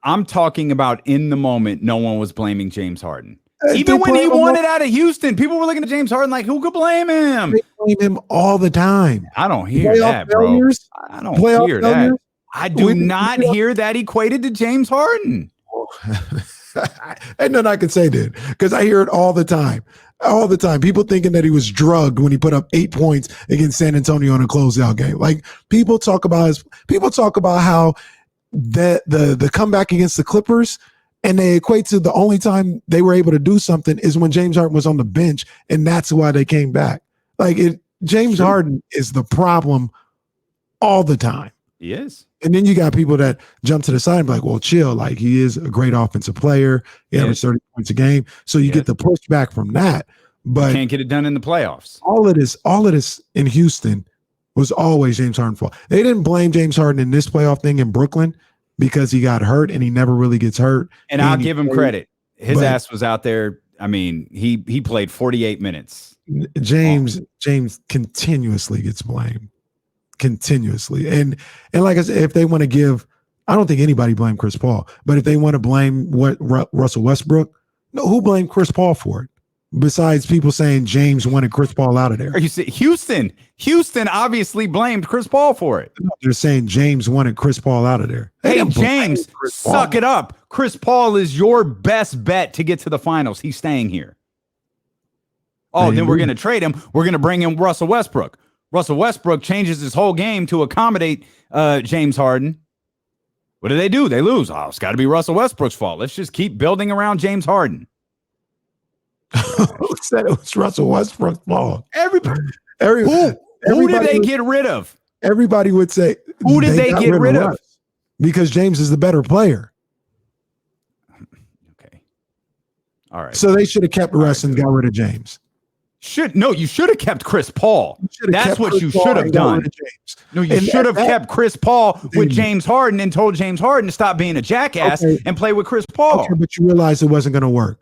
I'm talking about in the moment, no one was blaming James Harden. They Even when he blame him wanted out of Houston, people were looking at James Harden like, who could blame him? They blame him all the time. I don't hear Playoff that, bro. failures? I don't Playoff hear failures? that. I do not hear that equated to James Harden. Ain't nothing I can say then, because I hear it all the time. All the time. People thinking that he was drugged when he put up 8 points against San Antonio in a closeout game. Like people talk about how the comeback against the Clippers, and they equate to the only time they were able to do something is when James Harden was on the bench, and that's why they came back. James Harden is the problem all the time. He is. And then you got people that jump to the side and be like, well, chill. Like, he is a great offensive player. He averages 30 points a game. So you get the pushback from that. But you can't get it done in the playoffs. All of this in Houston was always James Harden's fault. They didn't blame James Harden in this playoff thing in Brooklyn because he got hurt, and he never really gets hurt. And I'll give him credit. His ass was out there. I mean, he played 48 minutes. James continuously gets blamed. Continuously. And like I said, if they want to give, I don't think anybody blamed Chris Paul, but if they want to blame Russell Westbrook, no, who blamed Chris Paul for it? Besides people saying James wanted Chris Paul out of there. Are you saying Houston obviously blamed Chris Paul for it. They're saying James wanted Chris Paul out of there. Hey, James, suck it up. Chris Paul is your best bet to get to the finals. He's staying here. Oh, then we're going to trade him. We're going to bring in Russell Westbrook. Russell Westbrook changes his whole game to accommodate James Harden. What do? They lose. Oh, it's got to be Russell Westbrook's fault. Let's just keep building around James Harden. Who said it was Russell Westbrook's fault? Everybody. Who did they get rid of? Everybody would say. Who did they get rid of? Because James is the better player. Okay. All right. So they should have kept Russ and got rid of James. You should have kept Chris Paul. That's what you should have done. No, you should have kept Chris Paul with James Harden and told James Harden to stop being a jackass and play with Chris Paul. Okay, but you realize it wasn't going to work.